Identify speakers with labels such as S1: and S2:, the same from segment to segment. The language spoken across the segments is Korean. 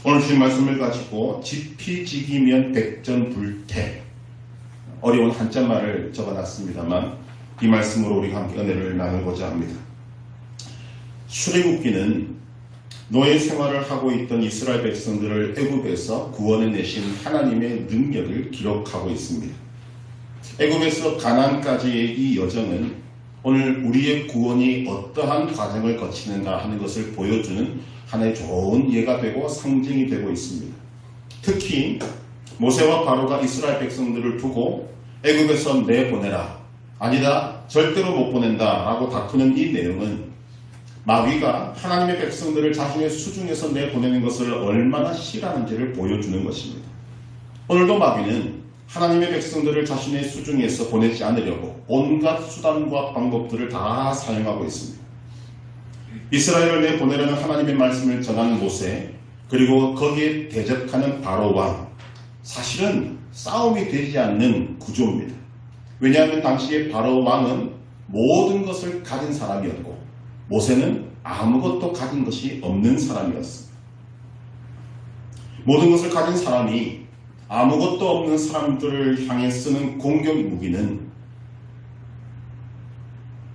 S1: 오늘 주신 말씀을 가지고 지피지기면 백전불태, 어려운 한자말을 적어놨습니다만 이 말씀으로 우리가 함께 은혜를 나누고자 합니다. 출애굽기는 노예 생활을 하고 있던 이스라엘 백성들을 애굽에서 구원해내신 하나님의 능력을 기록하고 있습니다. 애굽에서 가나안까지의 이 여정은 오늘 우리의 구원이 어떠한 과정을 거치는가 하는 것을 보여주는 하나의 좋은 예가 되고 상징이 되고 있습니다. 특히 모세와 바로가 이스라엘 백성들을 두고 애굽에서 내보내라, 아니다, 절대로 못 보낸다 라고 다투는 이 내용은 마귀가 하나님의 백성들을 자신의 수중에서 내보내는 것을 얼마나 싫어하는지를 보여주는 것입니다. 오늘도 마귀는 하나님의 백성들을 자신의 수중에서 보내지 않으려고 온갖 수단과 방법들을 다 사용하고 있습니다. 이스라엘을 내보내려는 하나님의 말씀을 전하는 모세, 그리고 거기에 대적하는 바로 왕, 사실은 싸움이 되지 않는 구조입니다. 왜냐하면 당시에 바로 왕은 모든 것을 가진 사람이었고 모세는 아무것도 가진 것이 없는 사람이었습니다. 모든 것을 가진 사람이 아무것도 없는 사람들을 향해 쓰는 공격 무기는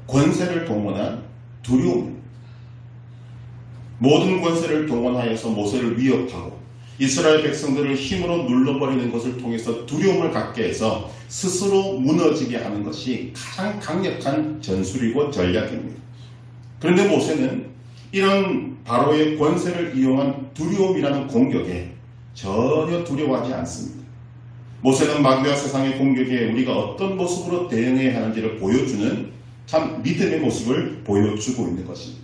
S1: 권세를 동원한 두려움입니다. 모든 권세를 동원하여서 모세를 위협하고 이스라엘 백성들을 힘으로 눌러버리는 것을 통해서 두려움을 갖게 해서 스스로 무너지게 하는 것이 가장 강력한 전술이고 전략입니다. 그런데 모세는 이런 바로의 권세를 이용한 두려움이라는 공격에 전혀 두려워하지 않습니다. 모세는 마귀와 세상의 공격에 우리가 어떤 모습으로 대응해야 하는지를 보여주는 참 믿음의 모습을 보여주고 있는 것입니다.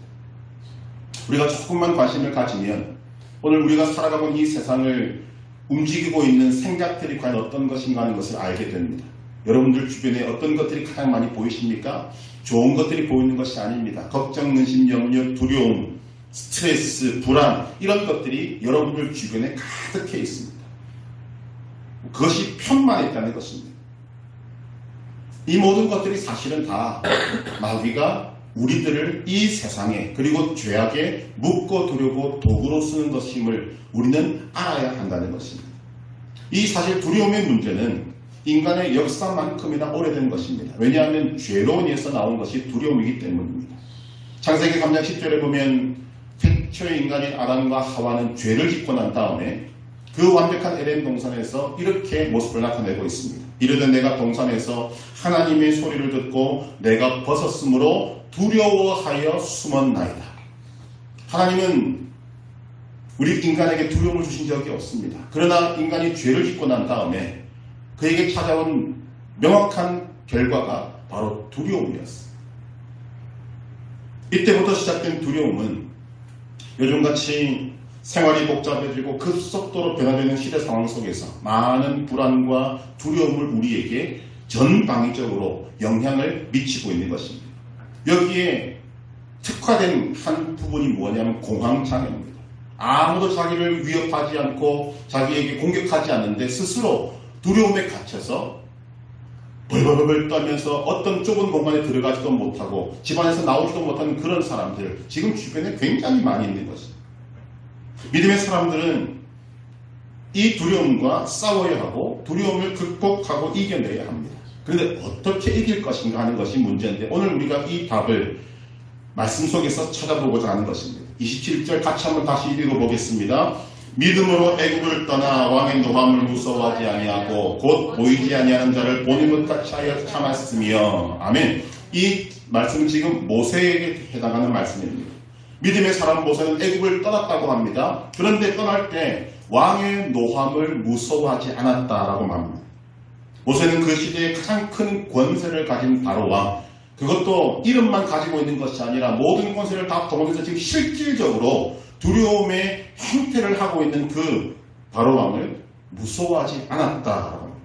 S1: 우리가 조금만 관심을 가지면 오늘 우리가 살아가고 있는 이 세상을 움직이고 있는 생각들이 과연 어떤 것인가 하는 것을 알게 됩니다. 여러분들 주변에 어떤 것들이 가장 많이 보이십니까? 좋은 것들이 보이는 것이 아닙니다. 걱정, 근심, 염려, 두려움, 스트레스, 불안, 이런 것들이 여러분들 주변에 가득해 있습니다. 그것이 편만 있다는 것입니다. 이 모든 것들이 사실은 다 마귀가 우리들을 이 세상에 그리고 죄악에 묶어두려고 도구로 쓰는 것임을 우리는 알아야 한다는 것입니다. 이 사실 두려움의 문제는 인간의 역사만큼이나 오래된 것입니다. 왜냐하면 죄로 인해서 나온 것이 두려움이기 때문입니다. 창세기 3장 10절에 보면 최초의 인간인 아담과 하와는 죄를 짓고 난 다음에 그 완벽한 에덴 동산에서 이렇게 모습을 나타내고 있습니다. 이르되 내가 동산에서 하나님의 소리를 듣고 내가 벗었으므로 두려워하여 숨었나이다. 하나님은 우리 인간에게 두려움을 주신 적이 없습니다. 그러나 인간이 죄를 짓고 난 다음에 그에게 찾아온 명확한 결과가 바로 두려움이었습니다. 이때부터 시작된 두려움은 요즘같이 생활이 복잡해지고 급속도로 변화되는 시대 상황 속에서 많은 불안과 두려움을 우리에게 전방위적으로 영향을 미치고 있는 것입니다. 여기에 특화된 한 부분이 뭐냐면 공황장애입니다. 아무도 자기를 위협하지 않고 자기에게 공격하지 않는데 스스로 두려움에 갇혀서 벌벌벌 떨면서 어떤 좁은 공간에 들어가지도 못하고 집안에서 나오지도 못하는 그런 사람들 지금 주변에 굉장히 많이 있는 것입니다. 믿음의 사람들은 이 두려움과 싸워야 하고 두려움을 극복하고 이겨내야 합니다. 그런데 어떻게 이길 것인가 하는 것이 문제인데 오늘 우리가 이 답을 말씀 속에서 찾아보고자 하는 것입니다. 27절 같이 한번 다시 읽어보겠습니다. 믿음으로 애굽을 떠나 왕의 노함을 무서워하지 아니하고 곧 보이지 아니하는 자를 보는 것 같이 하여 참았으며. 아멘. 이 말씀은 지금 모세에게 해당하는 말씀입니다. 믿음의 사람 모세는 애굽을 떠났다고 합니다. 그런데 떠날 때 왕의 노함을 무서워하지 않았다라고 말합니다. 모세는 그 시대에 가장 큰 권세를 가진 바로 왕, 그것도 이름만 가지고 있는 것이 아니라 모든 권세를 다 동원해서 지금 실질적으로 두려움의 행태를 하고 있는 그 바로 왕을 무서워하지 않았다라고 합니다.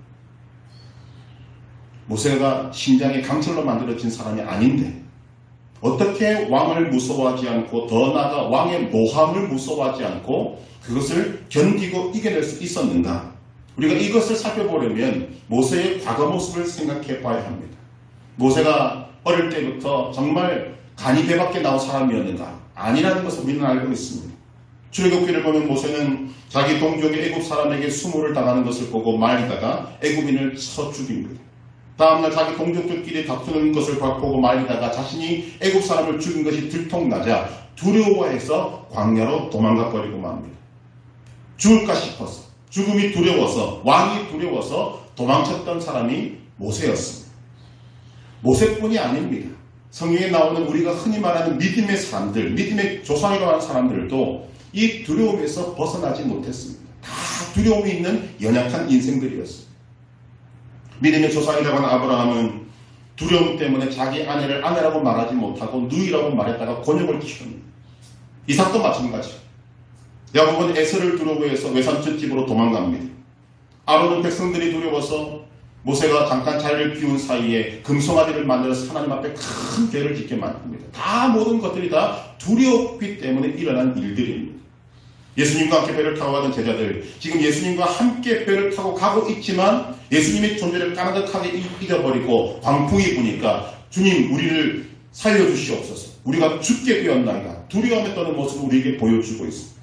S1: 모세가 심장이 강철로 만들어진 사람이 아닌데 어떻게 왕을 무서워하지 않고 더 나아가 왕의 노함을 무서워하지 않고 그것을 견디고 이겨낼 수 있었는가? 우리가 이것을 살펴보려면 모세의 과거 모습을 생각해 봐야 합니다. 모세가 어릴 때부터 정말 간이 배 밖에 나온 사람이었는가? 아니라는 것을 우리는 알고 있습니다. 출애굽기를 보면 모세는 자기 동족의 애굽 사람에게 수모를 당하는 것을 보고 말리다가 애굽인을 쳐 죽입니다. 다음날 자기 동족들끼리 다투는 것을 보고 말리다가 자신이 애굽 사람을 죽인 것이 들통나자 두려워해서 광야로 도망가 버리고 맙니다. 죽을까 싶어서, 죽음이 두려워서, 왕이 두려워서 도망쳤던 사람이 모세였습니다. 모세뿐이 아닙니다. 성경에 나오는 우리가 흔히 말하는 믿음의 사람들, 믿음의 조상이라고 하는 사람들도 이 두려움에서 벗어나지 못했습니다. 다 두려움이 있는 연약한 인생들이었습니다. 믿음의 조상이라고 하는 아브라함은 두려움 때문에 자기 아내를 아내라고 말하지 못하고 누이라고 말했다가 곤욕을 치릅니다. 이삭도 마찬가지죠. 야곱은 에서를 두려워해서 외삼촌 집으로 도망갑니다. 아론은 백성들이 두려워서 모세가 잠깐 자리를 비운 사이에 금송아지를 만들어서 하나님 앞에 큰 죄를 짓게 만듭니다. 다 모든 것들이 다 두려웠기 때문에 일어난 일들입니다. 예수님과 함께 배를 타고 가던 제자들, 지금 예수님과 함께 배를 타고 가고 있지만 예수님의 존재를 까마득하게 잊어버리고 광풍이 부니까 주님 우리를 살려주시옵소서, 우리가 죽게 되었나이다, 두려움에 떠는 모습을 우리에게 보여주고 있습니다.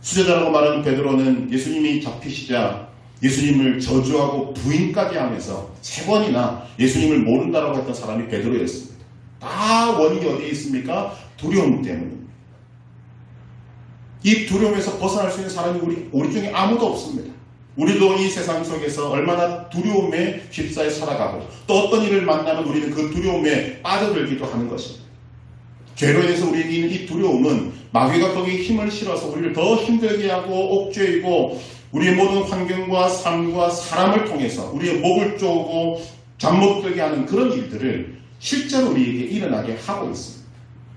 S1: 수제자라고 말하는 베드로는 예수님이 잡히시자 예수님을 저주하고 부인까지 하면서 3번이나 예수님을 모른다라고 했던 사람이 베드로였습니다. 다 원인이 어디에 있습니까? 두려움 때문입니다. 이 두려움에서 벗어날 수 있는 사람이 우리 중에 아무도 없습니다. 우리도 이 세상 속에서 얼마나 두려움에 휩싸여 살아가고 또 어떤 일을 만나면 우리는 그 두려움에 빠져들기도 하는 것입니다. 죄로 인해서 우리에게 있는 이 두려움은 마귀가 거기에 힘을 실어서 우리를 더 힘들게 하고 옥죄이고 우리의 모든 환경과 삶과 사람을 통해서 우리의 목을 쪼고 잠 못 들게 하는 그런 일들을 실제로 우리에게 일어나게 하고 있습니다.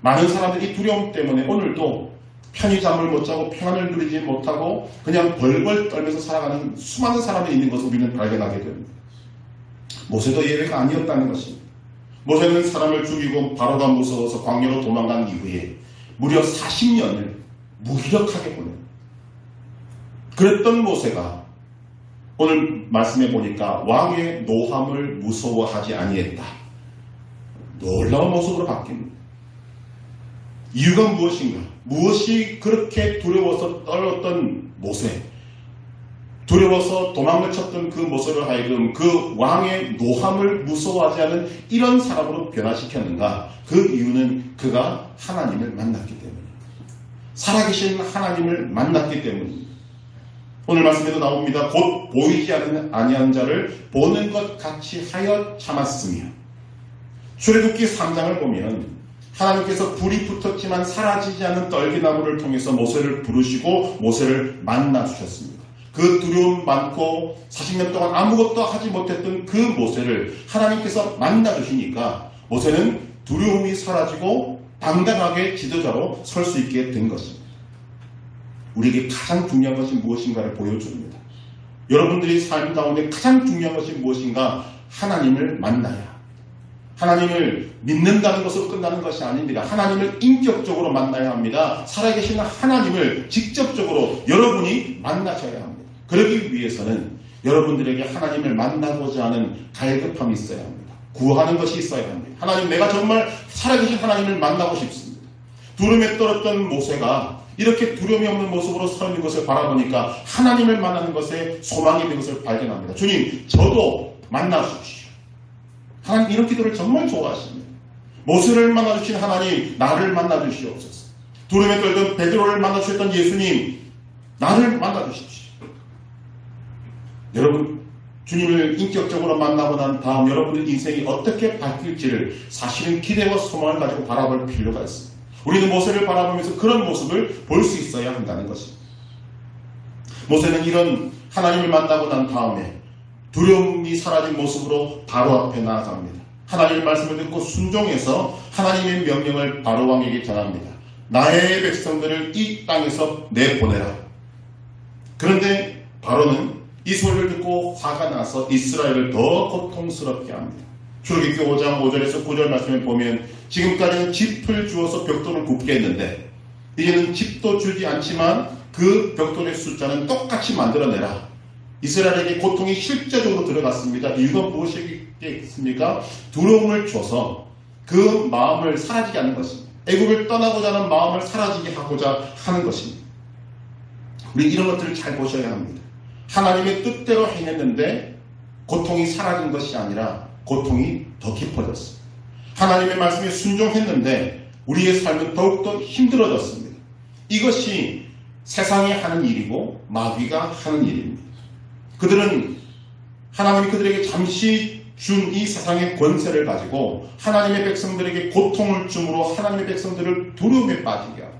S1: 많은 사람들이 이 두려움 때문에 오늘도 편히 잠을 못 자고 평안을 누리지 못하고 그냥 벌벌 떨면서 살아가는 수많은 사람이 있는 것을 우리는 발견하게 됩니다. 모세도 예외가 아니었다는 것입니다. 모세는 사람을 죽이고 바로가 무서워서 광야로 도망간 이후에 무려 40년을 무기력하게 보냅니다. 그랬던 모세가 오늘 말씀해 보니까 왕의 노함을 무서워하지 아니했다. 놀라운 모습으로 바뀝니다. 이유가 무엇인가? 무엇이 그렇게 두려워서 떨었던 모세, 두려워서 도망을 쳤던 그 모세를 하여금 그 왕의 노함을 무서워하지 않은 이런 사람으로 변화시켰는가? 그 이유는 그가 하나님을 만났기 때문입니다. 살아계신 하나님을 만났기 때문입니다. 오늘 말씀에도 나옵니다. 곧 보이지 아니한 자를 보는 것 같이 하여 참았으며, 출애굽기 3장을 보면 하나님께서 불이 붙었지만 사라지지 않는 떨기나무를 통해서 모세를 부르시고 모세를 만나주셨습니다. 그 두려움 많고 40년 동안 아무것도 하지 못했던 그 모세를 하나님께서 만나주시니까 모세는 두려움이 사라지고 당당하게 지도자로 설 수 있게 된 것입니다. 우리에게 가장 중요한 것이 무엇인가를 보여줍니다. 여러분들이 삶 가운데 가장 중요한 것이 무엇인가? 하나님을 만나야, 하나님을 믿는다는 것으로 끝나는 것이 아닙니다. 하나님을 인격적으로 만나야 합니다. 살아계신 하나님을 직접적으로 여러분이 만나셔야 합니다. 그러기 위해서는 여러분들에게 하나님을 만나고자 하는 갈급함이 있어야 합니다. 구하는 것이 있어야 합니다. 하나님, 내가 정말 살아계신 하나님을 만나고 싶습니다. 두려움에 떨었던 모세가 이렇게 두려움이 없는 모습으로 서 있는 것을 바라보니까 하나님을 만나는 것에 소망이 있는 것을 발견합니다. 주님, 저도 만나주십시오. 하나님 이런 기도를 정말 좋아하십니다. 모세를 만나주신 하나님, 나를 만나주시옵소서. 두려움에 떨던 베드로를 만나주셨던 예수님, 나를 만나주십시오. 여러분, 주님을 인격적으로 만나고 난 다음 여러분의 인생이 어떻게 바뀔지를 사실은 기대와 소망을 가지고 바라볼 필요가 있습니다. 우리는 모세를 바라보면서 그런 모습을 볼 수 있어야 한다는 것입니다. 모세는 이런 하나님을 만나고 난 다음에 두려움이 사라진 모습으로 바로 앞에 나아갑니다. 하나님의 말씀을 듣고 순종해서 하나님의 명령을 바로 왕에게 전합니다. 나의 백성들을 이 땅에서 내보내라. 그런데 바로는 이 소리를 듣고 화가 나서 이스라엘을 더 고통스럽게 합니다. 출애굽기 5장 5절에서 9절 말씀을 보면 지금까지는 짚을 주어서 벽돌을 굽게 했는데 이제는 짚도 주지 않지만 그 벽돌의 숫자는 똑같이 만들어내라. 이스라엘에게 고통이 실제적으로 들어갔습니다. 이유가 무엇이겠습니까? 두려움을 줘서 그 마음을 사라지게 하는 것입니다. 애굽을 떠나고자 하는 마음을 사라지게 하고자 하는 것입니다. 우리 이런 것들을 잘 보셔야 합니다. 하나님의 뜻대로 행했는데 고통이 사라진 것이 아니라 고통이 더 깊어졌습니다. 하나님의 말씀에 순종했는데 우리의 삶은 더욱더 힘들어졌습니다. 이것이 세상이 하는 일이고 마귀가 하는 일입니다. 그들은 하나님이 그들에게 잠시 준 이 세상의 권세를 가지고 하나님의 백성들에게 고통을 줌으로 하나님의 백성들을 두려움에 빠지게 하고,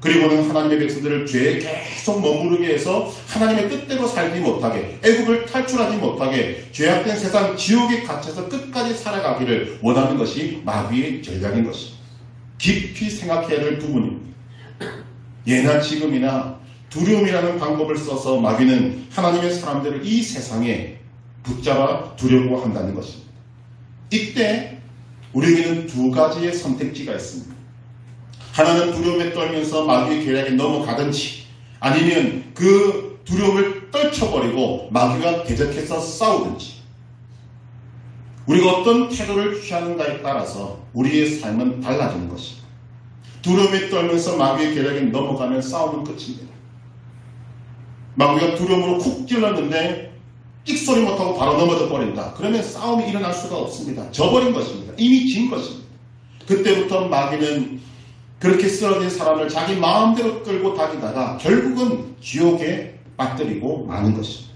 S1: 그리고는 하나님의 백성들을 죄에 계속 머무르게 해서 하나님의 뜻대로 살지 못하게, 애굽을 탈출하지 못하게 죄악된 세상 지옥에 갇혀서 끝까지 살아가기를 원하는 것이 마귀의 전략인 것입니다. 깊이 생각해야 될 부분입니다. 예나 지금이나 두려움이라는 방법을 써서 마귀는 하나님의 사람들을 이 세상에 붙잡아 두려고 한다는 것입니다. 이때 우리에게는 두 가지의 선택지가 있습니다. 하나는 두려움에 떨면서 마귀의 계략에 넘어가든지, 아니면 그 두려움을 떨쳐버리고 마귀가 대적해서 싸우든지. 우리가 어떤 태도를 취하는가에 따라서 우리의 삶은 달라지는 것입니다. 두려움에 떨면서 마귀의 계략에 넘어가면 싸움은 끝입니다. 마귀가 두려움으로 쿡 찔렀는데 찍소리 못하고 바로 넘어져 버린다. 그러면 싸움이 일어날 수가 없습니다. 져버린 것입니다. 이미 진 것입니다. 그때부터 마귀는 그렇게 쓰러진 사람을 자기 마음대로 끌고 다니다가 결국은 지옥에 빠뜨리고 마는 것입니다.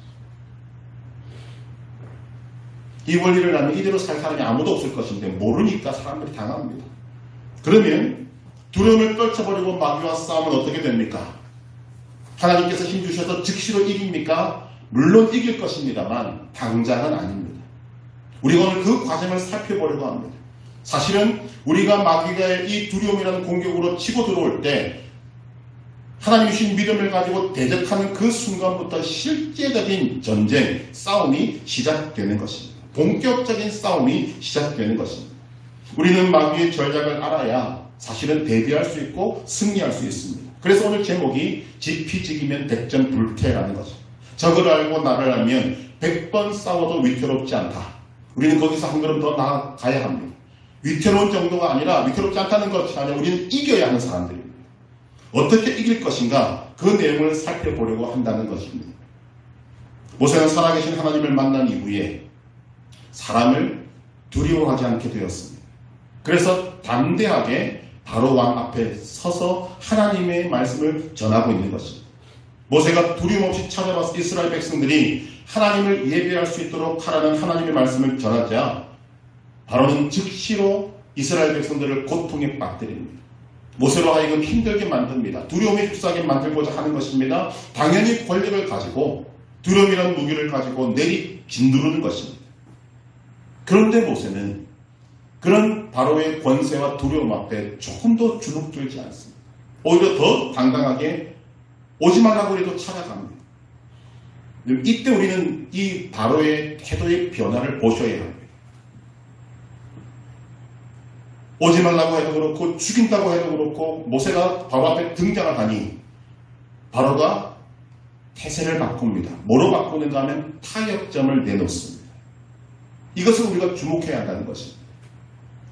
S1: 이 원리를 알면 이대로 살 사람이 아무도 없을 것인데 모르니까 사람들이 당합니다. 그러면 두려움을 떨쳐버리고 마귀와 싸우면 어떻게 됩니까? 하나님께서 힘주셔서 즉시로 이깁니까? 물론 이길 것입니다만 당장은 아닙니다. 우리가 오늘 그 과정을 살펴보려고 합니다. 사실은 우리가 마귀가 이 두려움이라는 공격으로 치고 들어올 때 하나님이 주신 믿음을 가지고 대적하는 그 순간부터 실제적인 전쟁, 싸움이 시작되는 것입니다. 본격적인 싸움이 시작되는 것입니다. 우리는 마귀의 전략을 알아야 사실은 대비할 수 있고 승리할 수 있습니다. 그래서 오늘 제목이 지피지기면 백전불태라는 것입니다. 적을 알고 나를 알면 100번 싸워도 위태롭지 않다. 우리는 거기서 한 걸음 더 나아가야 합니다. 위태로운 정도가 아니라 위태롭지 않다는 것이 아니라 우리는 이겨야 하는 사람들입니다. 어떻게 이길 것인가, 그 내용을 살펴보려고 한다는 것입니다. 모세는 살아계신 하나님을 만난 이후에 사람을 두려워하지 않게 되었습니다. 그래서 담대하게 바로 왕 앞에 서서 하나님의 말씀을 전하고 있는 것입니다. 모세가 두려움 없이 찾아와서 이스라엘 백성들이 하나님을 예배할 수 있도록 하라는 하나님의 말씀을 전하자 바로는 즉시로 이스라엘 백성들을 고통에 빠뜨립니다. 모세로 하여금 힘들게 만듭니다. 두려움에 휩싸게 만들고자 하는 것입니다. 당연히 권력을 가지고 두려움이라는 무기를 가지고 내리 짓누르는 것입니다. 그런데 모세는 그런 바로의 권세와 두려움 앞에 조금도 주눅들지 않습니다. 오히려 더 당당하게 오지 말라고 해도 찾아갑니다. 이때 우리는 이 바로의 태도의 변화를 보셔야 합니다. 오지 말라고 해도 그렇고 죽인다고 해도 그렇고 모세가 바로 앞에 등장을 하니 바로가 태세를 바꿉니다. 뭐로 바꾸는가 하면 타협점을 내놓습니다. 이것을 우리가 주목해야 한다는 것입니다.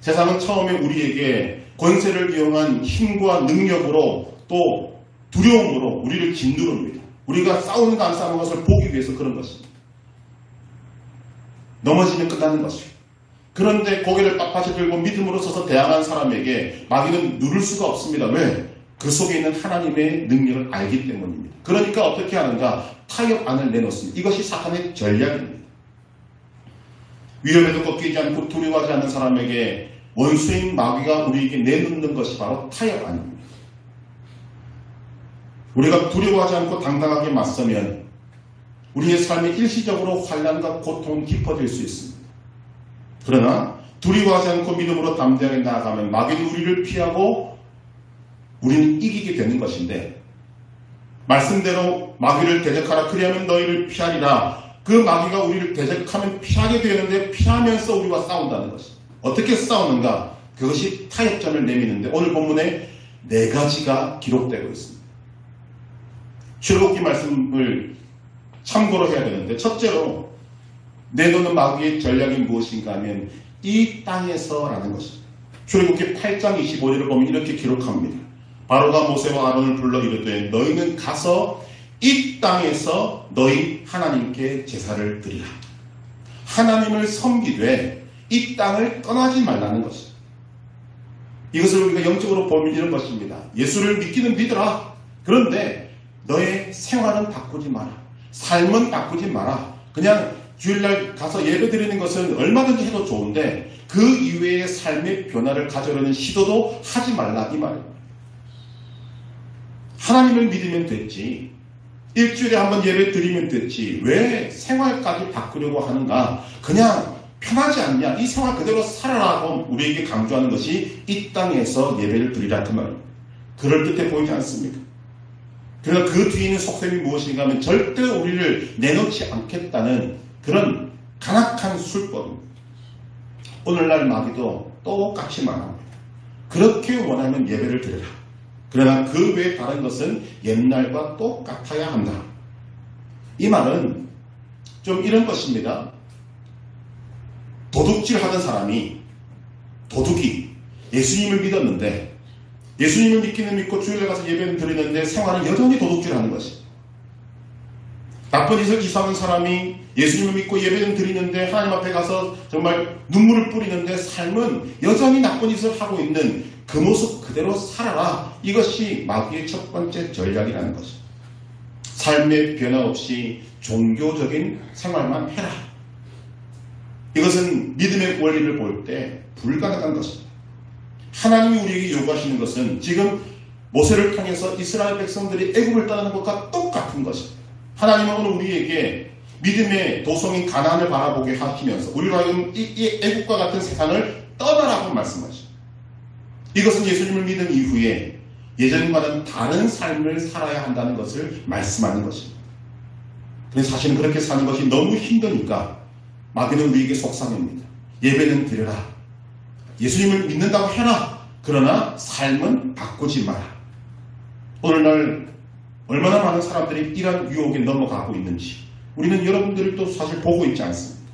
S1: 세상은 처음에 우리에게 권세를 이용한 힘과 능력으로 또 두려움으로 우리를 짓누릅니다. 우리가 싸우는가 안 싸우는 것을 보기 위해서 그런 것입니다. 넘어지면 끝나는 것입니다. 그런데 고개를 빳빳이 들고 믿음으로 서서 대항한 사람에게 마귀는 누를 수가 없습니다. 왜? 그 속에 있는 하나님의 능력을 알기 때문입니다. 그러니까 어떻게 하는가? 타협안을 내놓습니다. 이것이 사탄의 전략입니다. 위험에도 꺾이지 않고 두려워하지 않는 사람에게 원수인 마귀가 우리에게 내놓는 것이 바로 타협안입니다. 우리가 두려워하지 않고 당당하게 맞서면 우리의 삶이 일시적으로 환난과 고통은 깊어질 수 있습니다. 그러나 두려워하지 않고 믿음으로 담대하게 나아가면 마귀는 우리를 피하고 우리는 이기게 되는 것인데, 말씀대로 마귀를 대적하라 그리하면 너희를 피하리라. 그 마귀가 우리를 대적하면 피하게 되는데 피하면서 우리와 싸운다는 것입니다. 어떻게 싸우는가? 그것이 타협점을 내미는데 오늘 본문에 4가지가 기록되고 있습니다. 출애굽기 말씀을 참고로 해야 되는데, 첫째로 내놓는 마귀의 전략이 무엇인가 하면 이 땅에서라는 것입니다. 출애굽기 8장 25절을 보면 이렇게 기록합니다. 바로가 모세와 아론을 불러 이르되 너희는 가서 이 땅에서 너희 하나님께 제사를 드리라. 하나님을 섬기되 이 땅을 떠나지 말라는 것입니다. 이것을 우리가 영적으로 보면 이런 것입니다. 예수를 믿기는 믿어라. 그런데 너의 생활은 바꾸지 마라. 삶은 바꾸지 마라. 그냥 주일날 가서 예배 드리는 것은 얼마든지 해도 좋은데 그 이외의 삶의 변화를 가져오려는 시도도 하지 말라 이 말입니다. 하나님을 믿으면 됐지. 일주일에 한번 예배 드리면 됐지. 왜 생활까지 바꾸려고 하는가? 그냥 편하지 않냐? 이 생활 그대로 살아라고 우리에게 강조하는 것이 이 땅에서 예배를 드리라 그 말입니다. 그럴듯해 보이지 않습니까? 그러나 그 뒤에 있는 속셈이 무엇인가 하면 절대 우리를 내놓지 않겠다는 그런 간악한 술법입니다. 오늘날 마귀도 똑같이 말합니다. 그렇게 원하면 예배를 드려라. 그러나 그 외에 다른 것은 옛날과 똑같아야 한다. 이 말은 좀 이런 것입니다. 도둑질 하던 사람이 도둑이 예수님을 믿었는데 예수님을 믿기는 믿고 주일에 가서 예배는 드리는데 생활은 여전히 도둑질하는 것입니다. 나쁜 짓을 이상한 사람이 예수님을 믿고 예배는 드리는데 하나님 앞에 가서 정말 눈물을 뿌리는데 삶은 여전히 나쁜 짓을 하고 있는 그 모습 그대로 살아라. 이것이 마귀의 첫 번째 전략이라는 것입니다. 삶의 변화 없이 종교적인 생활만 해라. 이것은 믿음의 원리를 볼 때 불가능한 것입니다. 하나님이 우리에게 요구하시는 것은 지금 모세를 통해서 이스라엘 백성들이 애굽을 떠나는 것과 똑같은 것입니다. 하나님은 오늘 우리에게 믿음의 도성인 가나안을 바라보게 하시면서 우리가 이 애굽과 같은 세상을 떠나라고 말씀하십니다. 이것은 예수님을 믿은 이후에 예전과는 다른 삶을 살아야 한다는 것을 말씀하는 것입니다. 그런데 사실은 그렇게 사는 것이 너무 힘드니까 마귀는 우리에게 속상합니다. 예배는 드려라. 예수님을 믿는다고 해라. 그러나 삶은 바꾸지 마라. 오늘날 얼마나 많은 사람들이 이런 유혹에 넘어가고 있는지 우리는 여러분들도 사실 보고 있지 않습니다.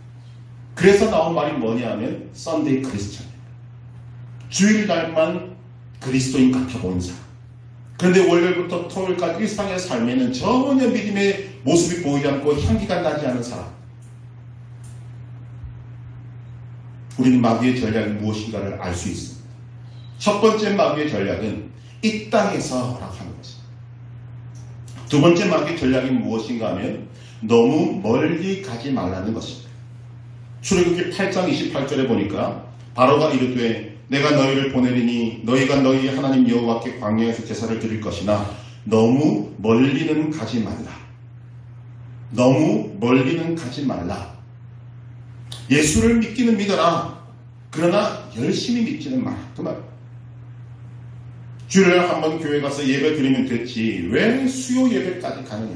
S1: 그래서 나온 말이 뭐냐 하면 썬데이 크리스천입니다. 주일날만 그리스도인 같아 보이는 사람. 그런데 월요일부터 토요일까지 일상의 삶에는 전혀 믿음의 모습이 보이지 않고 향기가 나지 않은 사람. 우리는 마귀의 전략이 무엇인가를 알 수 있습니다. 첫 번째 마귀의 전략은 이 땅에서 라고 하는 것입니다. 두 번째 마귀의 전략이 무엇인가 하면 너무 멀리 가지 말라는 것입니다. 출애굽기 8장 28절에 보니까 바로가 이르되 내가 너희를 보내리니 너희가 너희 하나님 여호와께 광야에서 제사를 드릴 것이나 너무 멀리는 가지 말라. 너무 멀리는 가지 말라. 예수를 믿기는 믿어라. 그러나 열심히 믿지는 마라. 그 말. 주일에 한번 교회 가서 예배 드리면 됐지. 왜 수요 예배까지 가느냐.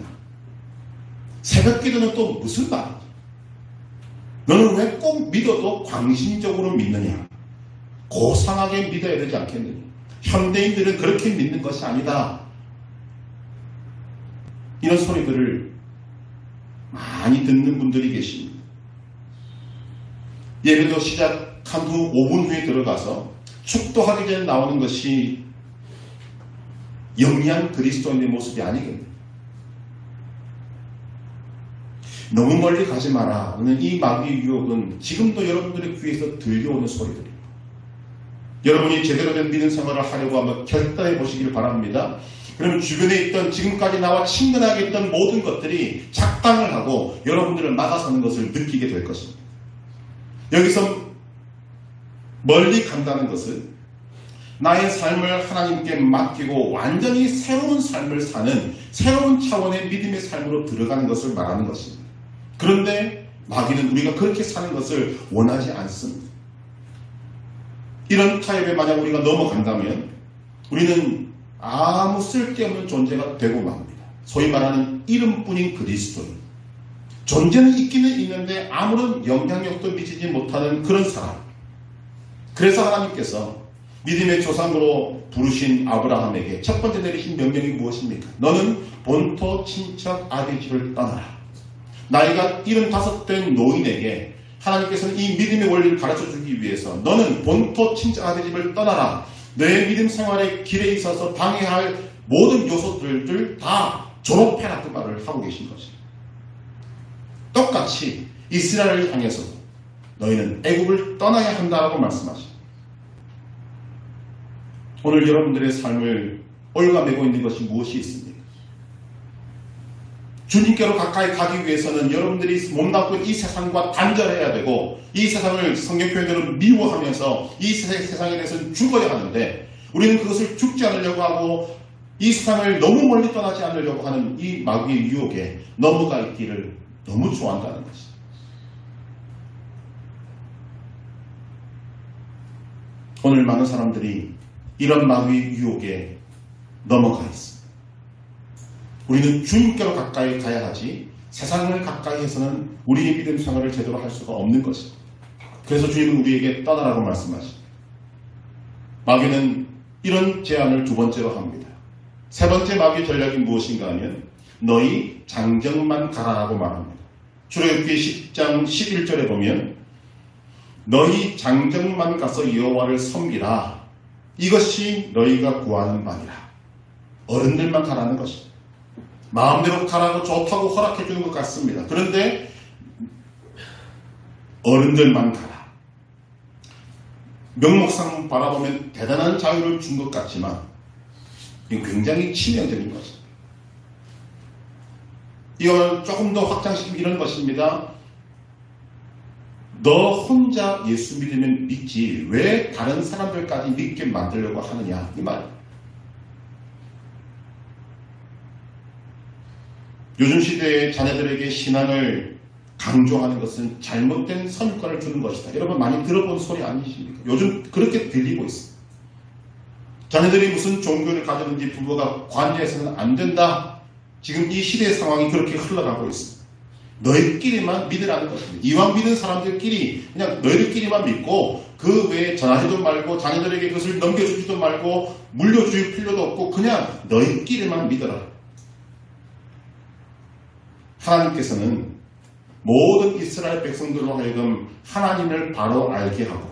S1: 새벽 기도는 또 무슨 말이냐. 너는 왜 꼭 믿어도 광신적으로 믿느냐. 고상하게 믿어야 되지 않겠느냐. 현대인들은 그렇게 믿는 것이 아니다. 이런 소리들을 많이 듣는 분들이 계십니다. 예배도 시작한 후 5분 후에 들어가서 축도하기 전에 나오는 것이 영리한 그리스도인의 모습이 아니겠네요. 너무 멀리 가지 마라. 오늘 이 마귀의 유혹은 지금도 여러분들의 귀에서 들려오는 소리들입니다. 여러분이 제대로 된 믿음 생활을 하려고 하면 결단해 보시길 바랍니다. 그러면 주변에 있던 지금까지 나와 친근하게 있던 모든 것들이 작당을 하고 여러분들을 막아서는 것을 느끼게 될 것입니다. 여기서 멀리 간다는 것은 나의 삶을 하나님께 맡기고 완전히 새로운 삶을 사는 새로운 차원의 믿음의 삶으로 들어가는 것을 말하는 것입니다. 그런데 마귀는 우리가 그렇게 사는 것을 원하지 않습니다. 이런 타협에 만약 우리가 넘어간다면 우리는 아무 쓸데없는 존재가 되고 맙니다. 소위 말하는 이름뿐인 그리스도인. 존재는 있기는 있는데 아무런 영향력도 미치지 못하는 그런 사람. 그래서 하나님께서 믿음의 조상으로 부르신 아브라함에게 첫 번째 내리신 명령이 무엇입니까? 너는 본토 친척 아비집을 떠나라. 나이가 75된 노인에게 하나님께서는 이 믿음의 원리를 가르쳐주기 위해서 너는 본토 친척 아버지 집을 떠나라. 너의 믿음 생활의 길에 있어서 방해할 모든 요소들을 다 졸업해라 그 말을 하고 계신 것입니다. 똑같이 이스라엘을 향해서 너희는 애굽을 떠나야 한다라고 말씀하십니다. 오늘 여러분들의 삶을 올가매고 있는 것이 무엇이 있습니까? 주님께로 가까이 가기 위해서는 여러분들이 몸담고 이 세상과 단절해야 되고 이 세상을 성경 표현대로 미워하면서 이 세상에 대해서는 죽어야 하는데 우리는 그것을 죽지 않으려고 하고 이 세상을 너무 멀리 떠나지 않으려고 하는 이 마귀의 유혹에 넘어가 있기를 너무 좋아한다는 것입니다. 오늘 많은 사람들이 이런 마귀의 유혹에 넘어가 있습니다. 우리는 주님께로 가까이 가야 하지 세상을 가까이 해서는 우리의 믿음 생활을 제대로 할 수가 없는 것입니다. 그래서 주님은 우리에게 떠나라고 말씀하십니다. 마귀는 이런 제안을 두 번째로 합니다. 세 번째 마귀의 전략이 무엇인가 하면 너희 장정만 가라라고 말합니다. 출애굽기 10장 11절에 보면 너희 장정만 가서 여호와를 섬기라. 이것이 너희가 구하는 바니라. 어른들만 가라는 것입니다. 마음대로 가라고 좋다고 허락해 주는 것 같습니다. 그런데 어른들만 가라. 명목상 바라보면 대단한 자유를 준 것 같지만 이건 굉장히 치명적인 것입니다. 이걸 조금 더 확장시키면 이런 것입니다. 너 혼자 예수 믿으면 믿지 왜 다른 사람들까지 믿게 만들려고 하느냐 이 말. 요즘 시대의 자녀들에게 신앙을 강조하는 것은 잘못된 선입관을 주는 것이다. 여러분 많이 들어본 소리 아니십니까? 요즘 그렇게 들리고 있습니다. 자녀들이 무슨 종교를 가졌는지 부모가 관여해서는 안 된다. 지금 이 시대의 상황이 그렇게 흘러가고 있습니다. 너희끼리만 믿으라는 것입니다. 이왕 믿은 사람들끼리 그냥 너희들끼리만 믿고 그 외에 전하지도 말고 자녀들에게 그것을 넘겨주지도 말고 물려줄 필요도 없고 그냥 너희끼리만 믿어라. 하나님께서는 모든 이스라엘 백성들로 하여금 하나님을 바로 알게 하고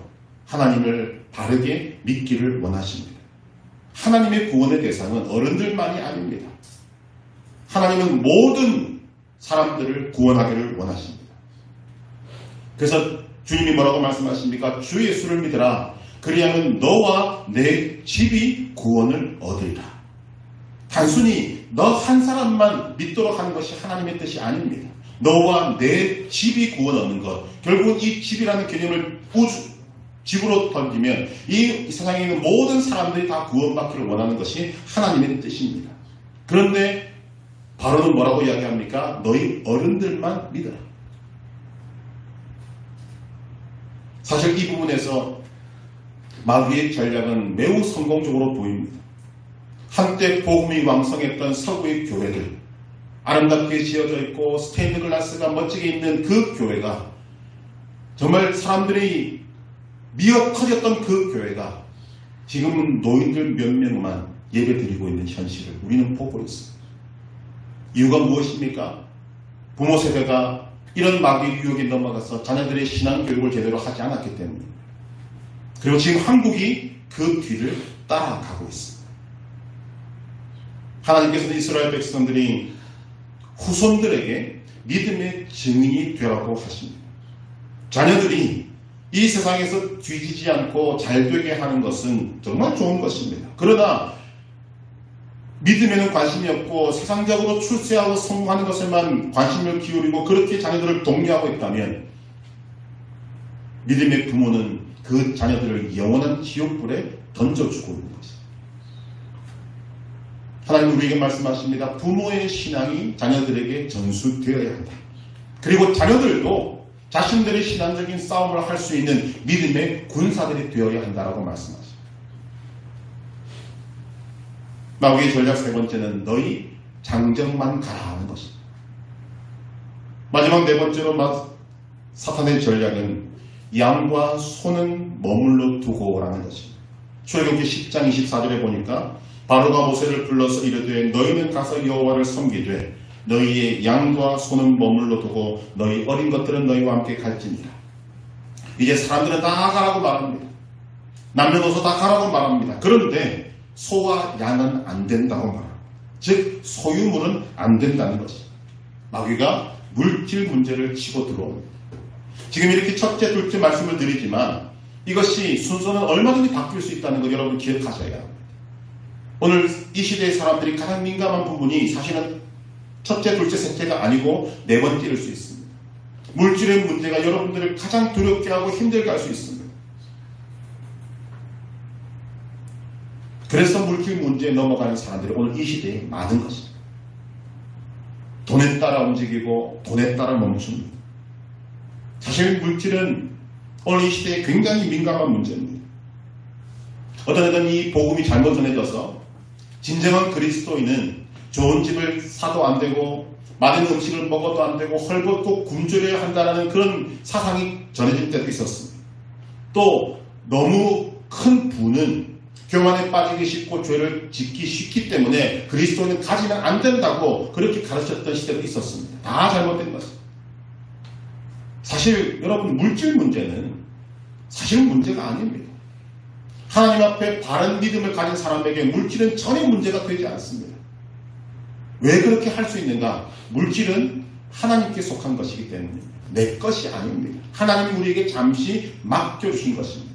S1: 하나님을 바르게 믿기를 원하십니다. 하나님의 구원의 대상은 어른들만이 아닙니다. 하나님은 모든 사람들을 구원하기를 원하십니다. 그래서 주님이 뭐라고 말씀하십니까? 주 예수를 믿으라. 그리하면 너와 내 집이 구원을 얻으리라. 단순히 너 한 사람만 믿도록 하는 것이 하나님의 뜻이 아닙니다. 너와 내 집이 구원 얻는 것. 결국 이 집이라는 개념을 집으로 던지면 이 세상에 있는 모든 사람들이 다 구원받기를 원하는 것이 하나님의 뜻입니다. 그런데 바로는 뭐라고 이야기합니까? 너희 어른들만 믿어라. 사실 이 부분에서 마귀의 전략은 매우 성공적으로 보입니다. 한때 복음이 왕성했던 서구의 교회들, 아름답게 지어져 있고 스테인드 글라스가 멋지게 있는 그 교회가 정말 사람들이 미어 터졌던 그 교회가 지금은 노인들 몇 명만 예배 드리고 있는 현실을 우리는 보고 있습니다. 이유가 무엇입니까? 부모 세대가 이런 마귀의 유혹에 넘어가서 자녀들의 신앙 교육을 제대로 하지 않았기 때문입니다. 그리고 지금 한국이 그 뒤를 따라가고 있습니다. 하나님께서는 이스라엘 백성들이 후손들에게 믿음의 증인이 되라고 하십니다. 자녀들이 이 세상에서 뒤지지 않고 잘되게 하는 것은 정말 좋은 것입니다. 그러나 믿음에는 관심이 없고 세상적으로 출세하고 성공하는 것에만 관심을 기울이고 그렇게 자녀들을 독려하고 있다면 믿음의 부모는 그 자녀들을 영원한 지옥불에 던져주고 있는 것입니다. 하나님 우리에게 말씀하십니다. 부모의 신앙이 자녀들에게 전수되어야 한다. 그리고 자녀들도 자신들의 신앙적인 싸움을 할 수 있는 믿음의 군사들이 되어야 한다라고 말씀하십니다. 마귀의 전략 세 번째는 너희 장정만 가라 하는 것입니다. 마지막 네 번째로 사탄의 전략은 양과 소는 머물러 두고라는 것입니다. 출애굽기 10장 24절에 보니까 바로가 모세를 불러서 이르되 너희는 가서 여호와를 섬기되 너희의 양과 소는 머물러 두고 너희 어린 것들은 너희와 함께 갈지니라. 이제 사람들은 다 가라고 말합니다. 남녀노소 다 가라고 말합니다. 그런데 소와 양은 안 된다고 말합니다. 즉 소유물은 안 된다는 것이 마귀가 물질 문제를 치고 들어옵니다. 지금 이렇게 첫째, 둘째 말씀을 드리지만 이것이 순서는 얼마든지 바뀔 수 있다는 걸 여러분 기억하셔야 합니다. 오늘 이 시대의 사람들이 가장 민감한 부분이 사실은 첫째, 둘째, 셋째가 아니고 네 번째일 수 있습니다. 물질의 문제가 여러분들을 가장 두렵게 하고 힘들게 할 수 있습니다. 그래서 물질 문제에 넘어가는 사람들이 오늘 이 시대에 많은 것입니다. 돈에 따라 움직이고 돈에 따라 멈춥니다. 사실 물질은 오늘 이 시대에 굉장히 민감한 문제입니다. 어떤 애들은 이 복음이 잘못 전해져서 진정한 그리스도인은 좋은 집을 사도 안 되고 맛있는 음식을 먹어도 안 되고 헐벗고 굶주려야 한다는 그런 사상이 전해질 때도 있었습니다. 또 너무 큰 부는 교만에 빠지기 쉽고 죄를 짓기 쉽기 때문에 그리스도인은 가지면 안 된다고 그렇게 가르쳤던 시대도 있었습니다. 다 잘못된 것입니다. 사실 여러분 물질 문제는 사실 문제가 아닙니다. 하나님 앞에 바른 믿음을 가진 사람에게 물질은 전혀 문제가 되지 않습니다. 왜 그렇게 할 수 있는가? 물질은 하나님께 속한 것이기 때문입니다. 내 것이 아닙니다. 하나님이 우리에게 잠시 맡겨주신 것입니다.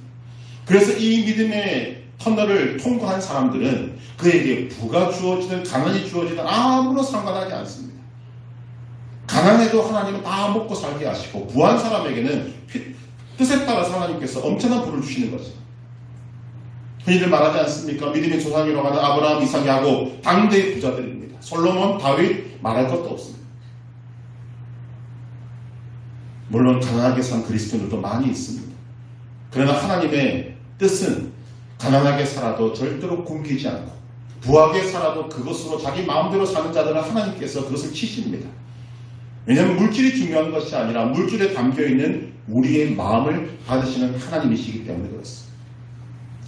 S1: 그래서 이 믿음의 터널을 통과한 사람들은 그에게 부가 주어지든 가난이 주어지든 아무런 상관하지 않습니다. 가난해도 하나님은 다 먹고 살게 하시고 부한 사람에게는 뜻에 따라서 하나님께서 엄청난 부를 주시는 거죠. 흔히들 말하지 않습니까? 믿음의 조상이라고 하는 아브라함, 이삭, 야곱 당대의 부자들입니다. 솔로몬, 다윗 말할 것도 없습니다. 물론 가난하게 산 그리스도인들도 많이 있습니다. 그러나 하나님의 뜻은 가난하게 살아도 절대로 굶기지 않고 부하게 살아도 그것으로 자기 마음대로 사는 자들은 하나님께서 그것을 치십니다. 왜냐하면 물질이 중요한 것이 아니라 물질에 담겨있는 우리의 마음을 받으시는 하나님이시기 때문에 그렇습니다.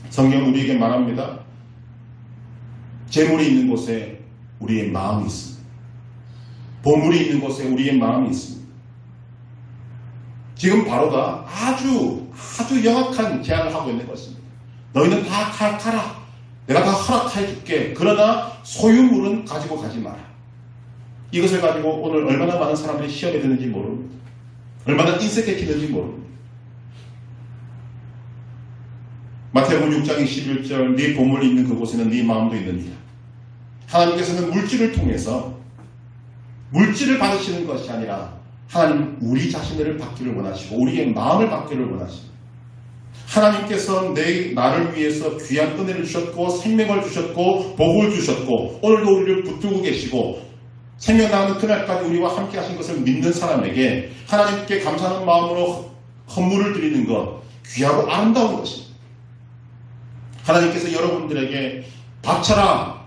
S1: 성경은 우리에게 말합니다. 재물이 있는 곳에 우리의 마음이 있습니다. 보물이 있는 곳에 우리의 마음이 있습니다. 지금 바로가 아주 영악한 제안을 하고 있는 것입니다. 너희는 다 가라. 내가 다 허락해 줄게. 그러나 소유물은 가지고 가지 마라. 이것을 가지고 오늘 얼마나 많은 사람들이 시험에 드는지 모릅니다. 얼마나 인색해지는지 모릅니다. 마태복음 6장 21절 네 보물이 있는 그곳에는 네 마음도 있느니라. 하나님께서는 물질을 통해서 물질을 받으시는 것이 아니라 하나님 우리 자신을 받기를 원하시고 우리의 마음을 받기를 원하십니다. 하나님께서 나를 위해서 귀한 은혜를 주셨고 생명을 주셨고 복을 주셨고 오늘도 우리를 붙들고 계시고 생명 나가는 그날까지 우리와 함께 하신 것을 믿는 사람에게 하나님께 감사하는 마음으로 헌물을 드리는 것 귀하고 아름다운 것입니다. 하나님께서 여러분들에게 바쳐라,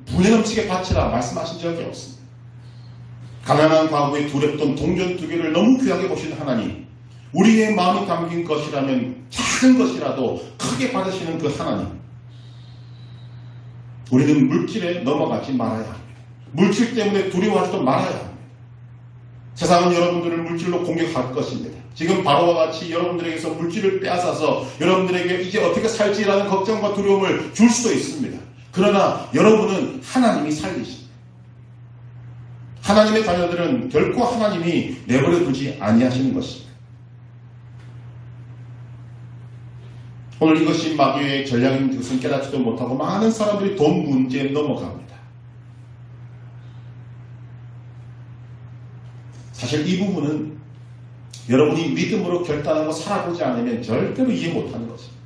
S1: 분에 넘치게 바쳐라 말씀하신 적이 없습니다. 가난한 과부의 두렵던 동전 2개를 너무 귀하게 보시는 하나님, 우리의 마음이 담긴 것이라면 작은 것이라도 크게 받으시는 그 하나님, 우리는 물질에 넘어가지 말아야 합니다. 물질 때문에 두려워하지도 말아야 합니다. 세상은 여러분들을 물질로 공격할 것입니다. 지금 바로와 같이 여러분들에게서 물질을 빼앗아서 여러분들에게 이제 어떻게 살지라는 걱정과 두려움을 줄 수도 있습니다. 그러나 여러분은 하나님이 살리십니다. 하나님의 자녀들은 결코 하나님이 내버려 두지 아니하시는 것입니다. 오늘 이것이 마귀의 전략인 것은 깨닫지도 못하고 많은 사람들이 돈 문제에 넘어갑니다. 사실 이 부분은 여러분이 믿음으로 결단하고 살아보지 않으면 절대로 이해 못하는 것입니다.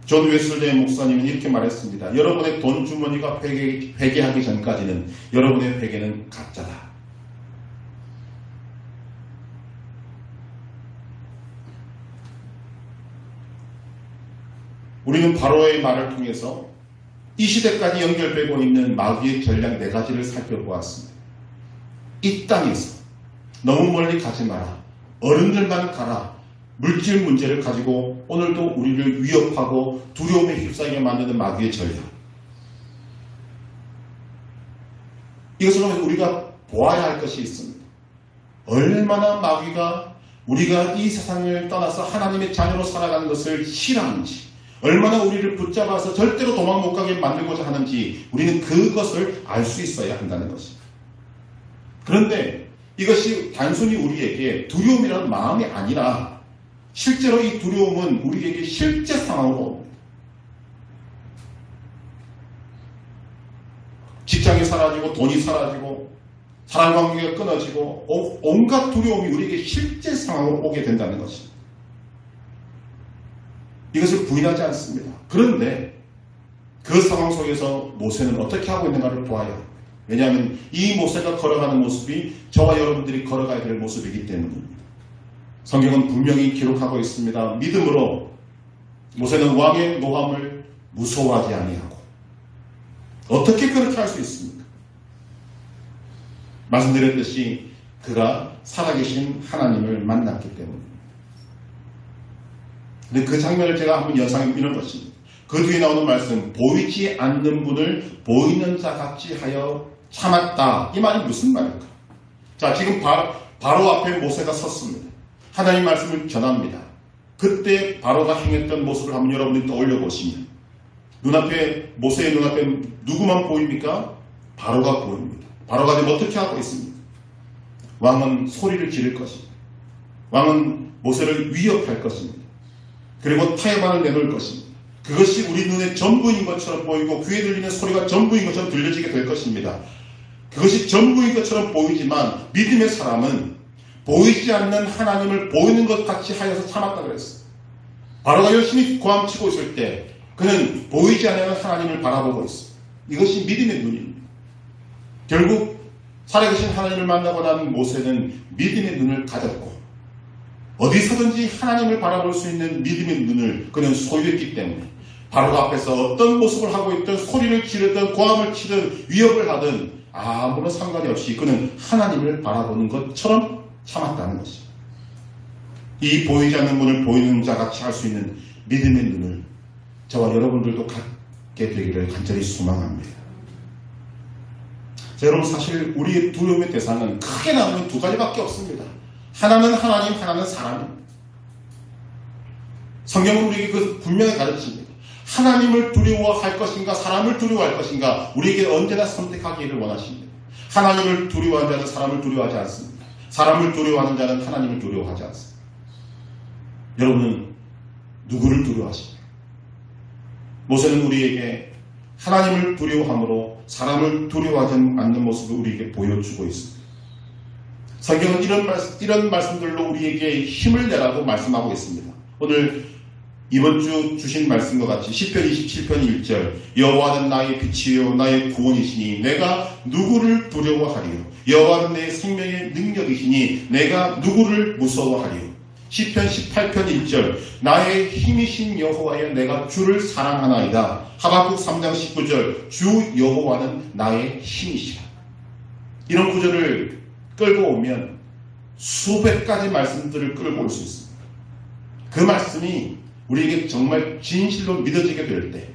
S1: 존 웨슬레이 목사님은 이렇게 말했습니다. 여러분의 돈 주머니가 회개하기 전까지는 여러분의 회개는 가짜다. 우리는 바로의 말을 통해서 이 시대까지 연결되고 있는 마귀의 전략 4가지를 살펴보았습니다. 이 땅에서 너무 멀리 가지 마라. 어른들만 가라. 물질 문제를 가지고 오늘도 우리를 위협하고 두려움에 휩싸이게 만드는 마귀의 전략. 이것을 우리가 보아야 할 것이 있습니다. 얼마나 마귀가 우리가 이 세상을 떠나서 하나님의 자녀로 살아가는 것을 싫어하는지, 얼마나 우리를 붙잡아서 절대로 도망 못 가게 만들고자 하는지 우리는 그것을 알 수 있어야 한다는 것입니다. 그런데 이것이 단순히 우리에게 두려움이라는 마음이 아니라 실제로 이 두려움은 우리에게 실제 상황으로 옵니다. 직장이 사라지고 돈이 사라지고 사랑관계가 끊어지고 온갖 두려움이 우리에게 실제 상황으로 오게 된다는 것입니다. 이것을 부인하지 않습니다. 그런데 그 상황 속에서 모세는 어떻게 하고 있는가를 보아야 합니다. 왜냐하면 이 모세가 걸어가는 모습이 저와 여러분들이 걸어가야 될 모습이기 때문입니다. 성경은 분명히 기록하고 있습니다. 믿음으로 모세는 왕의 노함을 무서워하지 아니하고. 어떻게 그렇게 할 수 있습니까? 말씀드렸듯이 그가 살아계신 하나님을 만났기 때문입니다. 근데 그 장면을 제가 한번 연상해 보는 것입니다. 그 뒤에 나오는 말씀, 보이지 않는 분을 보이는 자 같이 하여 참았다. 이 말이 무슨 말일까? 자, 지금 바로 앞에 모세가 섰습니다. 하나님 말씀을 전합니다. 그때 바로가 행했던 모습을 한번 여러분들이 떠올려 보시면 눈앞에, 모세의 눈앞에 누구만 보입니까? 바로가 보입니다. 바로가 지금 어떻게 하고 있습니까? 왕은 소리를 지를 것입니다. 왕은 모세를 위협할 것입니다. 그리고 타협안을 내놓을 것입니다. 그것이 우리 눈에 전부인 것처럼 보이고 귀에 들리는 소리가 전부인 것처럼 들려지게 될 것입니다. 그것이 전부인 것처럼 보이지만 믿음의 사람은 보이지 않는 하나님을 보이는 것 같이 하여서 참았다 그랬어요. 바로가 열심히 고함치고 있을 때 그는 보이지 않는 하나님을 바라보고 있어요. 이것이 믿음의 눈입니다. 결국 살아계신 하나님을 만나고 난 모세는 믿음의 눈을 가졌고 어디서든지 하나님을 바라볼 수 있는 믿음의 눈을 그는 소유했기 때문에 바로 앞에서 어떤 모습을 하고 있든 소리를 지르든 고함을 치든 위협을 하든 아무런 상관이 없이 그는 하나님을 바라보는 것처럼 참았다는 것입니다. 이 보이지 않는 분을 보이는 자같이 할 수 있는 믿음의 눈을 저와 여러분들도 갖게 되기를 간절히 소망합니다. 자, 여러분 사실 우리의 두려움의 대상은 크게 나누면 두 가지밖에 없습니다. 하나는 하나님, 하나는 사람입니다. 성경은 우리에게 그 분명히 가르칩니다. 하나님을 두려워할 것인가 사람을 두려워할 것인가 우리에게 언제나 선택하기를 원하십니다. 하나님을 두려워하는 자는 사람을 두려워하지 않습니다. 사람을 두려워하는 자는 하나님을 두려워하지 않습니다. 여러분은 누구를 두려워하십니까? 모세는 우리에게 하나님을 두려워함으로 사람을 두려워하지 않는 모습을 우리에게 보여주고 있습니다. 성경은 이런 말씀들로 우리에게 힘을 내라고 말씀하고 있습니다. 오늘 이번 주 주신 말씀과 같이 시편 27편 1절 여호와는 나의 빛이요 나의 구원이시니 내가 누구를 두려워하리요. 여호와는 내 생명의 능력이시니 내가 누구를 무서워하리요. 시편 18편 1절 나의 힘이신 여호와여 내가 주를 사랑하나이다. 하박국 3장 19절 주 여호와는 나의 힘이시라. 이런 구절을 끌고 오면 수백 가지 말씀들을 끌고 올 수 있습니다. 그 말씀이 우리에게 정말 진실로 믿어지게 될 때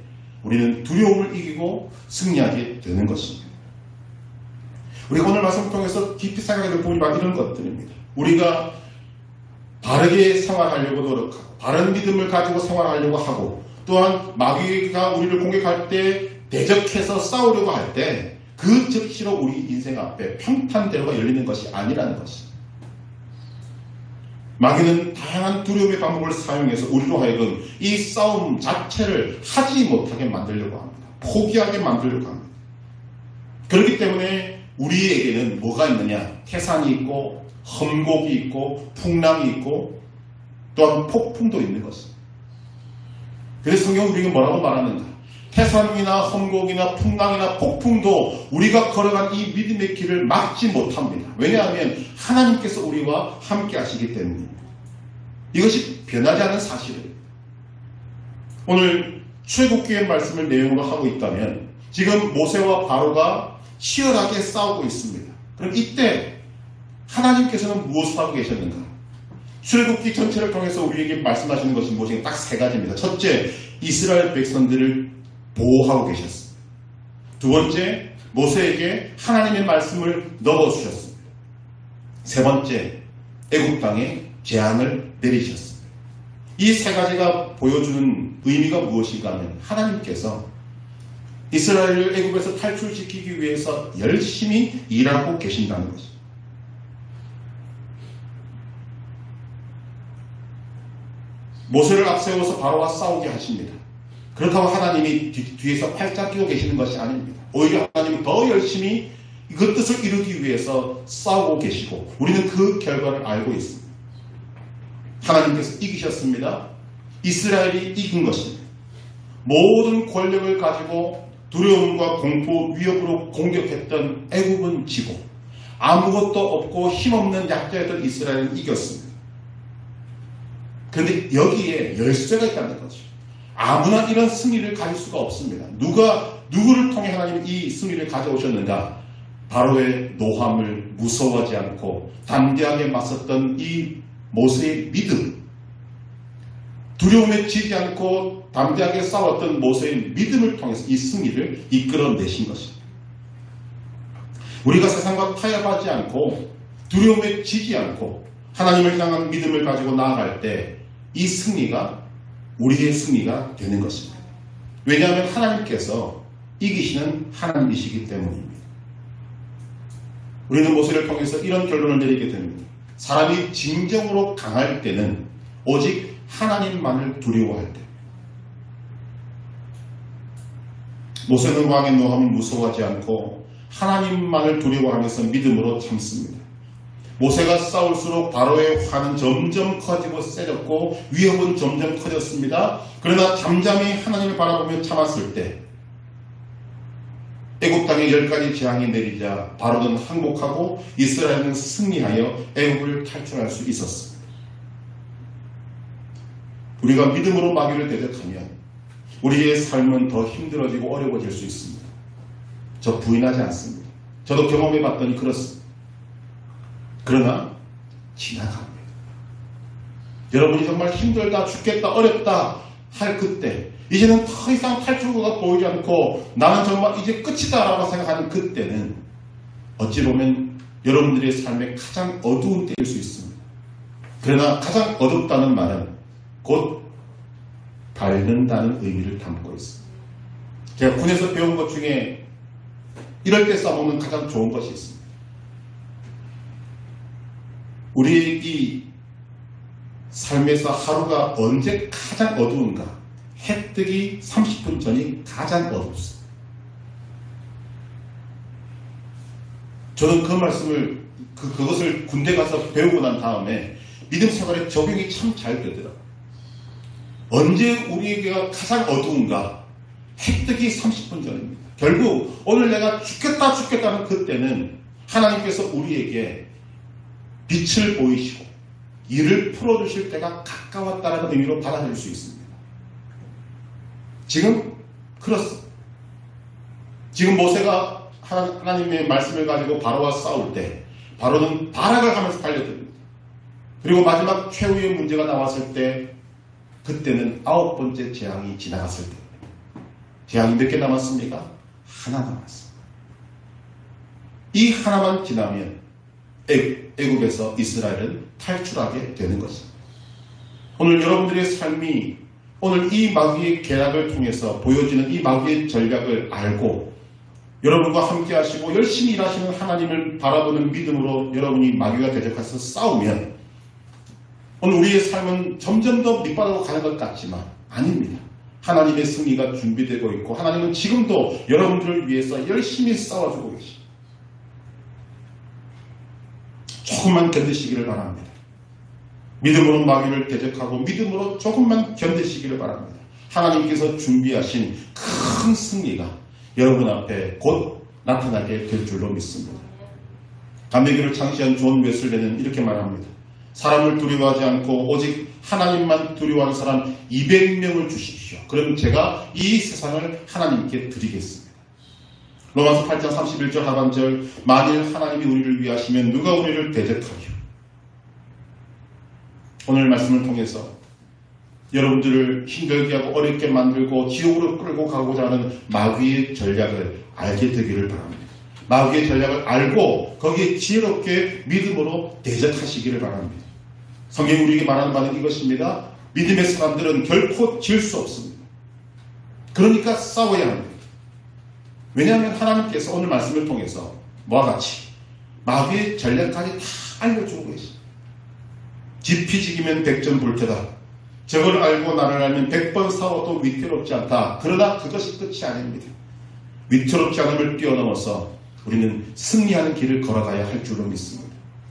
S1: 우리는 두려움을 이기고 승리하게 되는 것입니다. 우리가 오늘 말씀을 통해서 깊이 생각해 보니 막 이런 것들입니다. 우리가 바르게 생활하려고 노력하고 바른 믿음을 가지고 생활하려고 하고 또한 마귀가 우리를 공격할 때 대적해서 싸우려고 할 때 그 즉시로 우리 인생 앞에 평탄대로가 열리는 것이 아니라는 것입니다. 마귀는 다양한 두려움의 방법을 사용해서 우리로 하여금 이 싸움 자체를 하지 못하게 만들려고 합니다. 포기하게 만들려고 합니다. 그렇기 때문에 우리에게는 뭐가 있느냐? 태산이 있고 험곡이 있고 풍랑이 있고 또한 폭풍도 있는 것입니다. 그래서 성경은 우리가 뭐라고 말하는가? 태산이나 험곡이나 풍랑이나 폭풍도 우리가 걸어간 이 믿음의 길을 막지 못합니다. 왜냐하면 하나님께서 우리와 함께 하시기 때문입니다. 이것이 변하지 않은 사실입니다. 오늘 출애굽기의 말씀을 내용으로 하고 있다면 지금 모세와 바로가 치열하게 싸우고 있습니다. 그럼 이때 하나님께서는 무엇을 하고 계셨는가? 출애굽기 전체를 통해서 우리에게 말씀하시는 것이 무엇인가? 딱 세 가지입니다. 첫째, 이스라엘 백성들을 보호하고 계셨습니다. 두 번째, 모세에게 하나님의 말씀을 넣어주셨습니다. 세 번째, 애굽 땅에 재앙을 내리셨습니다. 이 세 가지가 보여주는 의미가 무엇인가 하면 하나님께서 이스라엘을 애굽에서 탈출시키기 위해서 열심히 일하고 계신다는 것입니다. 모세를 앞세워서 바로와 싸우게 하십니다. 그렇다고 하나님이 뒤에서 팔짱 끼고 계시는 것이 아닙니다. 오히려 하나님은 더 열심히 그 뜻을 이루기 위해서 싸우고 계시고 우리는 그 결과를 알고 있습니다. 하나님께서 이기셨습니다. 이스라엘이 이긴 것입니다. 모든 권력을 가지고 두려움과 공포, 위협으로 공격했던 애굽은 지고 아무것도 없고 힘없는 약자였던 이스라엘은 이겼습니다. 그런데 여기에 열쇠가 있다는 거죠. 아무나 이런 승리를 가질 수가 없습니다. 누구를 통해 하나님이 이 승리를 가져오셨는가? 바로의 노함을 무서워하지 않고 담대하게 맞섰던 이 모세의 믿음, 두려움에 지지 않고 담대하게 싸웠던 모세의 믿음을 통해서 이 승리를 이끌어내신 것입니다. 우리가 세상과 타협하지 않고 두려움에 지지 않고 하나님을 향한 믿음을 가지고 나아갈 때 이 승리가 우리의 승리가 되는 것입니다. 왜냐하면 하나님께서 이기시는 하나님이시기 때문입니다. 우리는 모세를 통해서 이런 결론을 내리게 됩니다. 사람이 진정으로 강할 때는 오직 하나님만을 두려워할 때. 모세는 왕의 노함을 무서워하지 않고 하나님만을 두려워하면서 믿음으로 참습니다. 모세가 싸울수록 바로의 화는 점점 커지고 세졌고 위협은 점점 커졌습니다. 그러나 잠잠히 하나님을 바라보며 참았을 때 애굽 땅에 10가지 재앙이 내리자 바로는 항복하고 이스라엘은 승리하여 애굽을 탈출할 수 있었습니다. 우리가 믿음으로 마귀를 대적하면 우리의 삶은 더 힘들어지고 어려워질 수 있습니다. 저 부인하지 않습니다. 저도 경험해봤더니 그렇습니다. 그러나 지나갑니다. 여러분이 정말 힘들다, 죽겠다, 어렵다 할 그때, 이제는 더 이상 탈출구가 보이지 않고 나는 정말 이제 끝이다 라고 생각하는 그때는 어찌 보면 여러분들의 삶의 가장 어두운 때일 수 있습니다. 그러나 가장 어둡다는 말은 곧 닳는다는 의미를 담고 있습니다. 제가 군에서 배운 것 중에 이럴 때 써보면 가장 좋은 것이 있습니다. 우리의 이 삶에서 하루가 언제 가장 어두운가? 해 뜨기 30분 전이 가장 어둡습니다. 저는 그 말씀을 그것을 군대 가서 배우고 난 다음에 믿음 생활에 적용이 참 잘 되더라고요. 언제 우리에게가 가장 어두운가? 해 뜨기 30분 전입니다. 결국 오늘 내가 죽겠다는 그때는 하나님께서 우리에게 빛을 보이시고 일을 풀어주실 때가 가까웠다는 의미로 받아들일 수 있습니다. 지금 그렇습니다. 지금 모세가 하나님의 말씀을 가지고 바로와 싸울 때 바로는 발악을 하면서 달려듭니다. 그리고 마지막 최후의 문제가 나왔을 때 그때는 9번째 재앙이 지나갔을 때 재앙이 몇 개 남았습니까? 하나 남았습니다. 이 하나만 지나면 애굽에서 이스라엘은 탈출하게 되는 것입니다. 오늘 여러분들의 삶이 오늘 이 마귀의 계략을 통해서 보여지는 이 마귀의 전략을 알고 여러분과 함께 하시고 열심히 일하시는 하나님을 바라보는 믿음으로 여러분이 마귀가 대적해서 싸우면 오늘 우리의 삶은 점점 더 밑바닥으로 가는 것 같지만 아닙니다. 하나님의 승리가 준비되고 있고 하나님은 지금도 여러분들을 위해서 열심히 싸워주고 계십니다. 조금만 견디시기를 바랍니다. 믿음으로 마귀를 대적하고 믿음으로 조금만 견디시기를 바랍니다. 하나님께서 준비하신 큰 승리가 여러분 앞에 곧 나타나게 될 줄로 믿습니다. 감리교를 창시한 존 웨슬레는 이렇게 말합니다. 사람을 두려워하지 않고 오직 하나님만 두려워하는 사람 200명을 주십시오. 그럼 제가 이 세상을 하나님께 드리겠습니다. 로마서 8장 31절 하반절 만일 하나님이 우리를 위하시면 누가 우리를 대적하리요. 오늘 말씀을 통해서 여러분들을 힘들게 하고 어렵게 만들고 지옥으로 끌고 가고자 하는 마귀의 전략을 알게 되기를 바랍니다. 마귀의 전략을 알고 거기에 지혜롭게 믿음으로 대적하시기를 바랍니다. 성경이 우리에게 말하는 바는 이것입니다. 믿음의 사람들은 결코 질 수 없습니다. 그러니까 싸워야 합니다. 왜냐하면 하나님께서 오늘 말씀을 통해서 뭐와 같이 마귀의 전략까지 다 알려주고 계십니다. 지피지기면 백전불태다. 저걸 알고 나를 알면 100번 싸워도 위태롭지 않다. 그러나 그것이 끝이 아닙니다. 위태롭지 않음을 뛰어넘어서 우리는 승리하는 길을 걸어가야 할 줄로 믿습니다.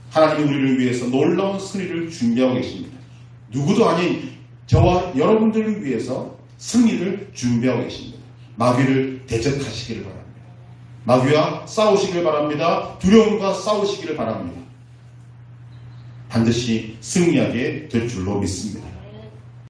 S1: 하나님이 우리를 위해서 놀라운 승리를 준비하고 계십니다. 누구도 아닌 저와 여러분들을 위해서 승리를 준비하고 계십니다. 마귀를 대적하시기를 바랍니다. 마귀와 싸우시기를 바랍니다. 두려움과 싸우시기를 바랍니다. 반드시 승리하게 될 줄로 믿습니다.